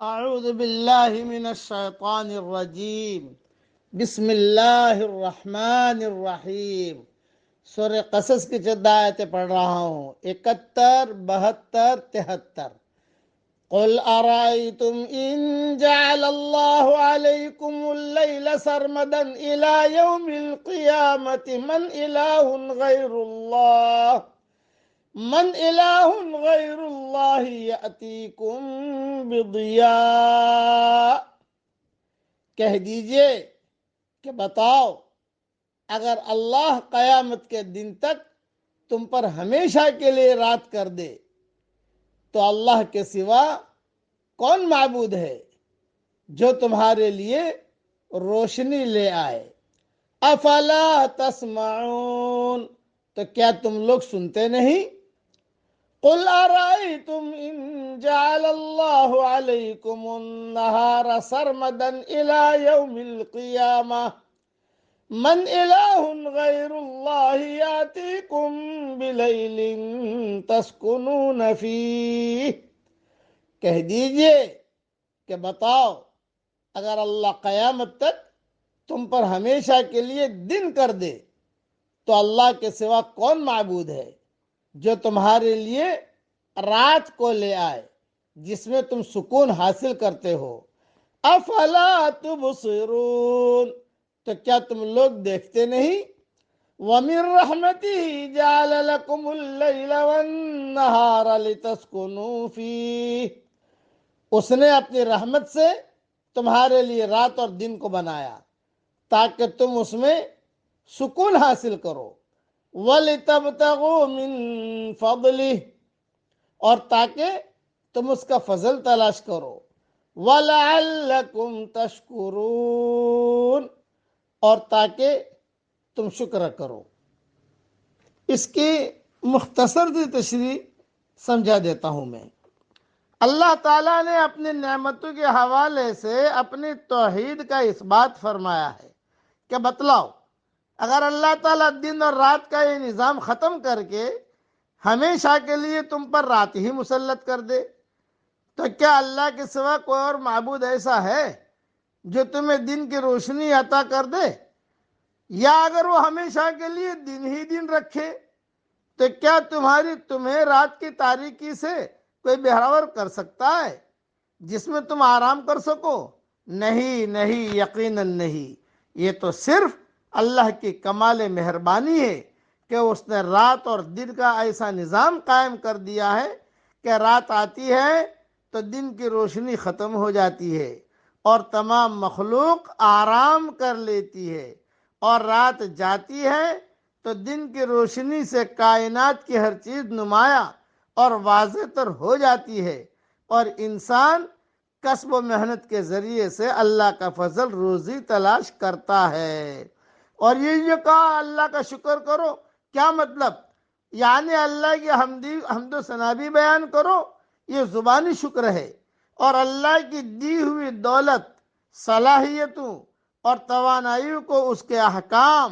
اعوذ باللہ من الشیطان الرجیم بسم اللہ الرحمن الرحیم سورہ قصص کی چند آیتیں پڑھ رہا ہوں 71 72 73 قل ارائیتم ان جعل اللہ علیکم اللیل سرمدا الى یوم القیامت من الہ غیر اللہ یأتیکم بضیاء۔ کہہ دیجئے کہ بتاؤ اگر اللہ قیامت کے دن تک تم پر ہمیشہ کے لیے رات کر دے تو اللہ کے سوا کون معبود ہے جو تمہارے لیے روشنی لے آئے؟ افلا تسمعون، تو کیا تم لوگ سنتے نہیں؟ قل ارائیتم ان جعل اللہ علیکم النہار سرمدا الى یوم القیامہ من الہ غیر اللہ یاتیکم بلیل تسکنون فیہ۔ کہہ دیجئے کہ بتاؤ اگر اللہ قیامت تک تم پر ہمیشہ کے لیے دن کر دے تو اللہ کے سوا کون معبود ہے جو تمہارے لیے رات کو لے آئے جس میں تم سکون حاصل کرتے ہو؟ افلا تبصرون، تو کیا تم لوگ دیکھتے نہیں؟ وَمِن رَحْمَتِهِ جَعَلَ لَكُمُ اللَّيْلَ وَالنَّهَارَ لِتَسْكُنُوا فِيهِ، اس نے اپنی رحمت سے تمہارے لیے رات اور دن کو بنایا تاکہ تم اس میں سکون حاصل کرو۔ وَلِتَبْتَغُوا مِن فَضْلِهِ، اور تاکہ تم اس کا فضل تلاش کرو۔ وَلَعَلَّكُمْ تَشْكُرُونَ، اور تاکہ تم شکر کرو۔ اس کی مختصر سی تشریح سمجھا دیتا ہوں میں۔ اللہ تعالیٰ نے اپنی نعمتوں کے حوالے سے اپنی توحید کا اثبات فرمایا ہے کہ بتلاؤ اگر اللہ تعالیٰ دن اور رات کا یہ نظام ختم کر کے ہمیشہ کے لیے تم پر رات ہی مسلط کر دے تو کیا اللہ کے سوا کوئی اور معبود ایسا ہے جو تمہیں دن کی روشنی عطا کر دے؟ یا اگر وہ ہمیشہ کے لیے دن ہی دن رکھے تو کیا تمہیں رات کی تاریکی سے کوئی بہراور کر سکتا ہے جس میں تم آرام کر سکو؟ نہیں، یقیناً نہیں۔ یہ تو صرف اللہ کی کمال مہربانی ہے کہ اس نے رات اور دن کا ایسا نظام قائم کر دیا ہے کہ رات آتی ہے تو دن کی روشنی ختم ہو جاتی ہے اور تمام مخلوق آرام کر لیتی ہے، اور رات جاتی ہے تو دن کی روشنی سے کائنات کی ہر چیز نمایاں اور واضح تر ہو جاتی ہے، اور انسان کسب و محنت کے ذریعے سے اللہ کا فضل روزی تلاش کرتا ہے۔ اور یہ جو کہا اللہ کا شکر کرو، کیا مطلب؟ یعنی اللہ کی حمد و ثنا بھی بیان کرو، یہ زبانی شکر ہے، اور اللہ کی دی ہوئی دولت، صلاحیتوں اور توانائیوں کو اس کے احکام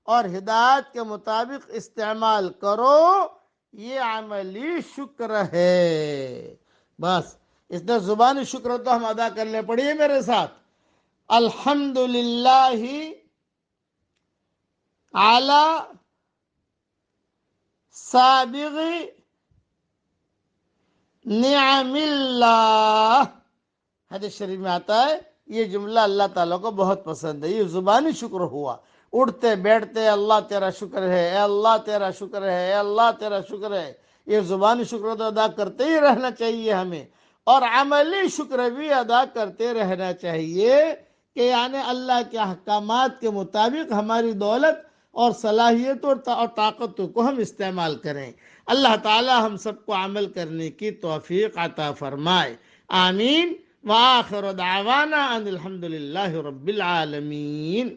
اور ہدایت کے مطابق استعمال کرو، یہ عملی شکر ہے۔ بس اتنا زبانی شکر تو ہم ادا کر لیں۔ پڑھیے میرے ساتھ، الحمدللہ علی سابغ نعم اللہ۔ حدیث شریف میں آتا ہے یہ جملہ اللہ تعالیٰ کو بہت پسند ہے۔ یہ زبانی شکر ہوا، اٹھتے بیٹھتے اللہ تیرا شکر ہے، اے اللہ تیرا شکر ہے، اے اللہ تیرا شکر ہے۔ یہ زبانی شکر تو ادا کرتے ہی رہنا چاہیے ہمیں، اور عملی شکر بھی ادا کرتے رہنا چاہیے کہ یعنی اللہ کے احکامات کے مطابق ہماری دولت اور صلاحیت اور طاقتوں کو ہم استعمال کریں۔ اللہ تعالی ہم سب کو عمل کرنے کی توفیق عطا فرمائے، آمین۔ وآخر دعوانا ان الحمدللہ رب العالمین۔